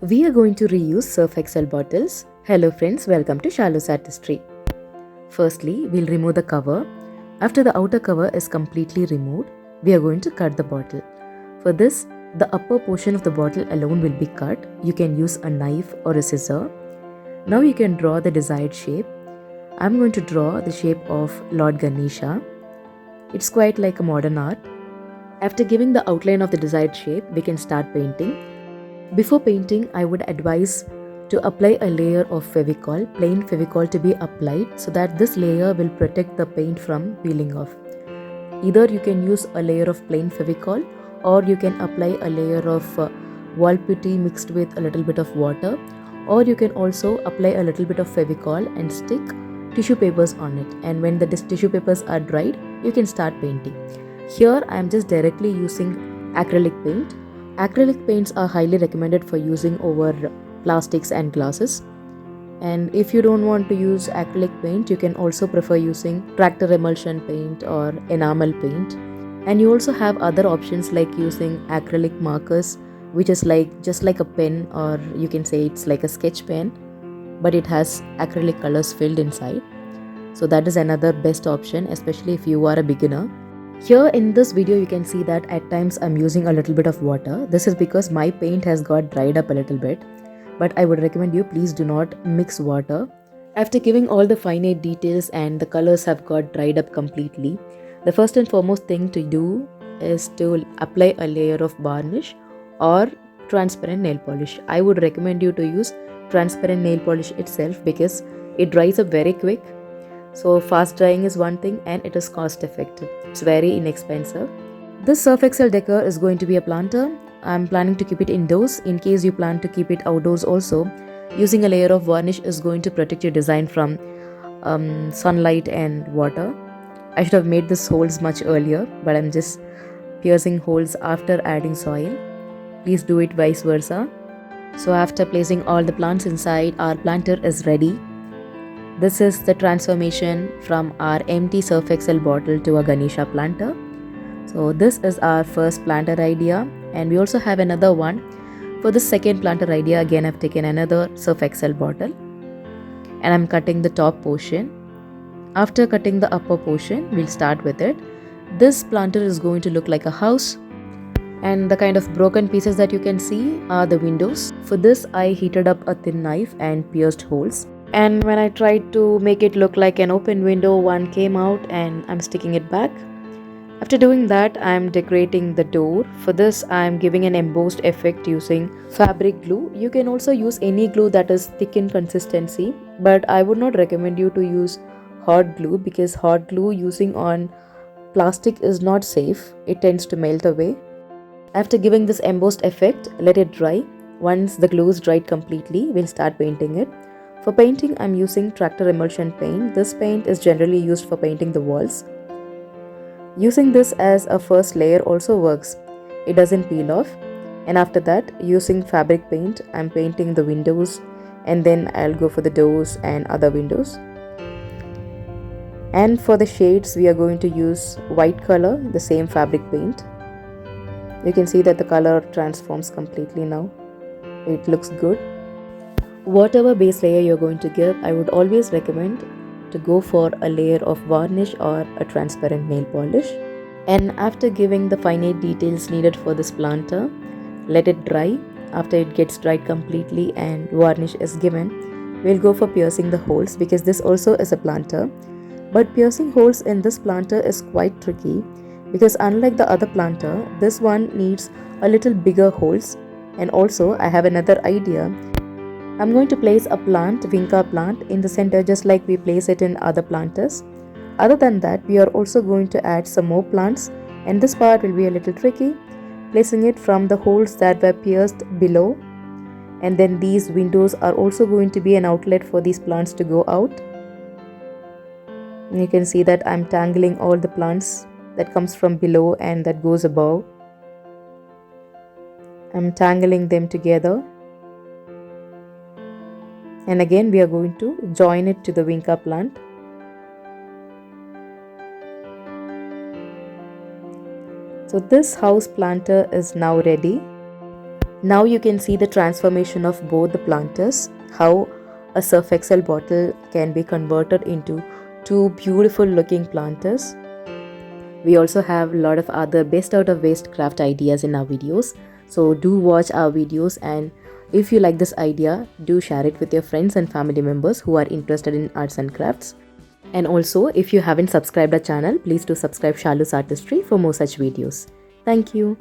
We are going to reuse Surfexcel bottles. Hello friends, welcome to Shallows Artistry. Firstly, we'll remove the cover. After the outer cover is completely removed, we are going to cut the bottle. For this, the upper portion of the bottle alone will be cut. You can use a knife or a scissor. Now you can draw the desired shape. I'm going to draw the shape of Lord Ganesha. It's quite like a modern art. After giving the outline of the desired shape, we can start painting. Before painting, I would advise to apply a layer of Fevicol, plain Fevicol to be applied so that this layer will protect the paint from peeling off. Either you can use a layer of plain Fevicol or you can apply a layer of wall putty mixed with a little bit of water, or you can also apply a little bit of Fevicol and stick tissue papers on it, and when the tissue papers are dried, you can start painting. Here I am just directly using acrylic paint. Acrylic paints are highly recommended for using over plastics and glasses. And if you don't want to use acrylic paint, you can also prefer using tractor emulsion paint or enamel paint. And you also have other options like using acrylic markers, which is just like a pen, or you can say it's like a sketch pen, but it has acrylic colors filled inside. So that is another best option, especially if you are a beginner. Here in this video you can see that at times I'm using a little bit of water. This is because my paint has got dried up a little bit, but I would recommend you please do not mix water. After giving all the finite details and the colors have got dried up completely, the first and foremost thing to do is to apply a layer of varnish or transparent nail polish. I would recommend you to use transparent nail polish itself because it dries up very quick. So fast drying is one thing and it is cost effective. It's very inexpensive. This Surfexcel decor is going to be a planter. I'm planning to keep it indoors. In case you plan to keep it outdoors also, using a layer of varnish is going to protect your design from sunlight and water. I should have made this holes much earlier, but I'm just piercing holes after adding soil. Please do it vice versa. So after placing all the plants inside, our planter is ready. This is the transformation from our empty Surfexcel bottle to a Ganesha planter. So this is our first planter idea, and we also have another one. For the second planter idea, again I've taken another Surfexcel bottle and I'm cutting the top portion. After cutting the upper portion, we'll start with it. This planter is going to look like a house, and the kind of broken pieces that you can see are the windows. For this, I heated up a thin knife and pierced holes. And when I tried to make it look like an open window, one came out and I'm sticking it back. After doing that, I'm decorating the door. For this, I'm giving an embossed effect using fabric glue. You can also use any glue that is thick in consistency, but I would not recommend you to use hot glue because hot glue using on plastic is not safe. It tends to melt away. After giving this embossed effect, let it dry. Once the glue is dried completely, we'll start painting it. For painting, I'm using tractor emulsion paint. This paint is generally used for painting the walls. Using this as a first layer also works. It doesn't peel off. And after that, using fabric paint, I'm painting the windows, and then I'll go for the doors and other windows. And for the shades, we are going to use white color, the same fabric paint. You can see that the color transforms completely now. It looks good. Whatever base layer you're going to give, I would always recommend to go for a layer of varnish or a transparent nail polish. And after giving the finite details needed for this planter, let it dry. After it gets dried completely and varnish is given, we'll go for piercing the holes because this also is a planter. But piercing holes in this planter is quite tricky because unlike the other planter, this one needs a little bigger holes. And also I have another idea. I'm going to place a plant, vinca plant, in the center just like we place it in other planters. Other than that, we are also going to add some more plants, and this part will be a little tricky, placing it from the holes that were pierced below. And then these windows are also going to be an outlet for these plants to go out. And you can see that I'm tangling all the plants that comes from below and that goes above. I'm tangling them together. And again we are going to join it to the vinca plant. So this house planter is now ready. Now you can see the transformation of both the planters, how a Surfexcel bottle can be converted into two beautiful looking planters. We also have a lot of other best out of waste craft ideas in our videos. So do watch our videos, and if you like this idea, do share it with your friends and family members who are interested in arts and crafts. And also, if you haven't subscribed our channel, please do subscribe Shalu's Artistry for more such videos. Thank you.